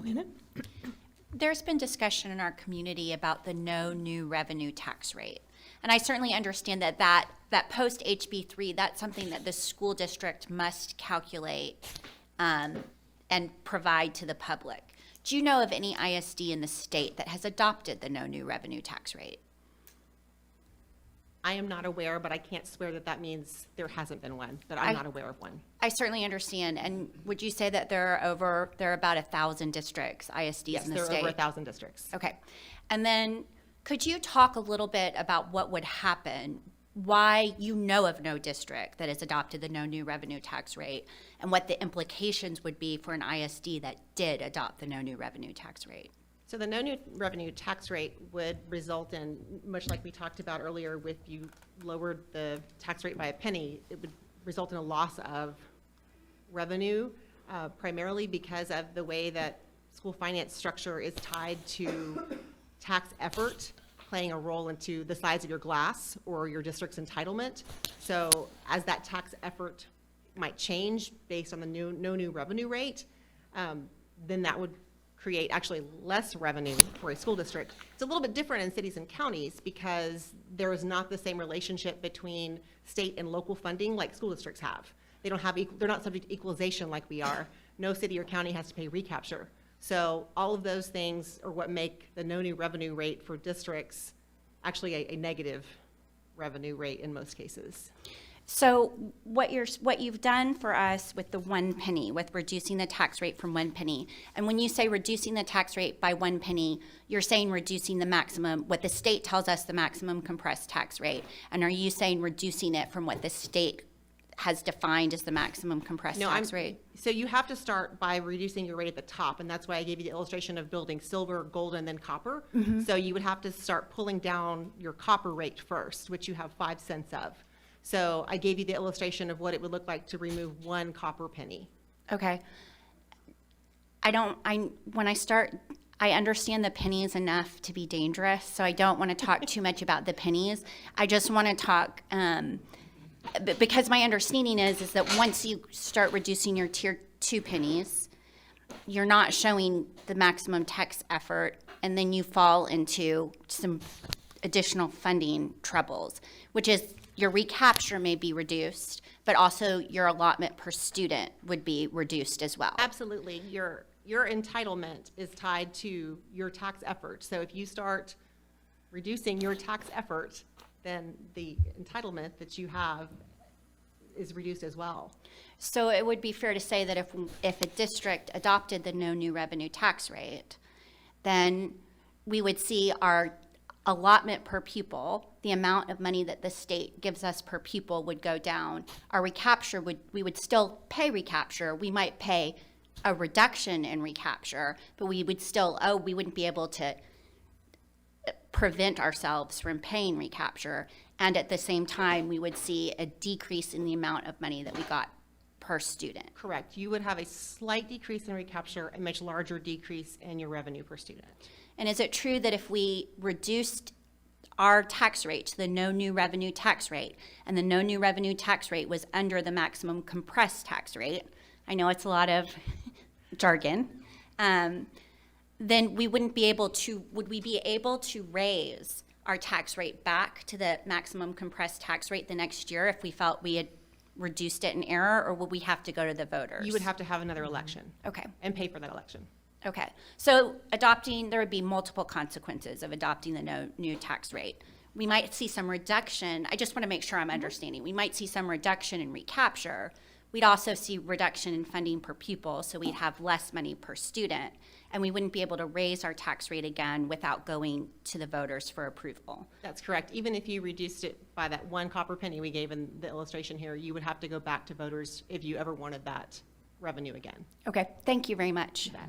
Joanna? There's been discussion in our community about the no new revenue tax rate. And I certainly understand that post HB3, that's something that the school district must calculate and provide to the public. Do you know of any ISD in the state that has adopted the no new revenue tax rate? I am not aware, but I can't swear that that means there hasn't been one, but I'm not aware of one. I certainly understand. And would you say that there are about 1,000 districts, ISDs in the state? Yes, there are over 1,000 districts. Okay. And then could you talk a little bit about what would happen, why you know of no district that has adopted the no new revenue tax rate, and what the implications would be for an ISD that did adopt the no new revenue tax rate? So the no new revenue tax rate would result in, much like we talked about earlier, with you lowered the tax rate by a penny, it would result in a loss of revenue, primarily because of the way that school finance structure is tied to tax effort playing a role into the size of your glass or your district's entitlement. So as that tax effort might change based on the no new revenue rate, then that would create actually less revenue for a school district. It's a little bit different in cities and counties because there is not the same relationship between state and local funding like school districts have. They don't have, they're not subject to equalization like we are. No city or county has to pay recapture. So all of those things are what make the no new revenue rate for districts actually a negative revenue rate in most cases. So what you've done for us with the 1 penny, with reducing the tax rate from 1 penny, and when you say reducing the tax rate by 1 penny, you're saying reducing the maximum, what the state tells us the maximum compressed tax rate, and are you saying reducing it from what the state has defined as the maximum compressed tax rate? So you have to start by reducing your rate at the top, and that's why I gave you the illustration of building silver, gold, and then copper. Mm-hmm. So you would have to start pulling down your copper rate first, which you have 5 cents of. So I gave you the illustration of what it would look like to remove 1 copper penny. Okay. I understand the pennies enough to be dangerous, so I don't want to talk too much about the pennies. I just want to talk, because my understanding is that once you start reducing your tier 2 pennies, you're not showing the maximum tax effort, and then you fall into some additional funding troubles, which is your recapture may be reduced, but also your allotment per student would be reduced as well. Absolutely. Your entitlement is tied to your tax effort. So if you start reducing your tax effort, then the entitlement that you have is reduced as well. So it would be fair to say that if a district adopted the no new revenue tax rate, then we would see our allotment per pupil, the amount of money that the state gives us per pupil would go down. Our recapture we would still pay recapture. We might pay a reduction in recapture, but we would still we wouldn't be able to prevent ourselves from paying recapture. And at the same time, we would see a decrease in the amount of money that we got per student. Correct. You would have a slight decrease in recapture, a much larger decrease in your revenue per student. And is it true that if we reduced our tax rate to the no new revenue tax rate, and the no new revenue tax rate was under the maximum compressed tax rate, I know it's a lot of jargon, then we wouldn't be able to, would we be able to raise our tax rate back to the maximum compressed tax rate the next year if we felt we had reduced it in error, or would we have to go to the voters? You would have to have another election. Okay. And pay for that election. Okay, so there would be multiple consequences of adopting the no new tax rate. We might see some reduction. I just want to make sure I'm understanding. We might see some reduction in recapture. We'd also see reduction in funding per pupil, so we'd have less money per student, and we wouldn't be able to raise our tax rate again without going to the voters for approval. That's correct. Even if you reduced it by that 1 copper penny we gave in the illustration here, you would have to go back to voters if you ever wanted that revenue again. Okay, thank you very much. You bet.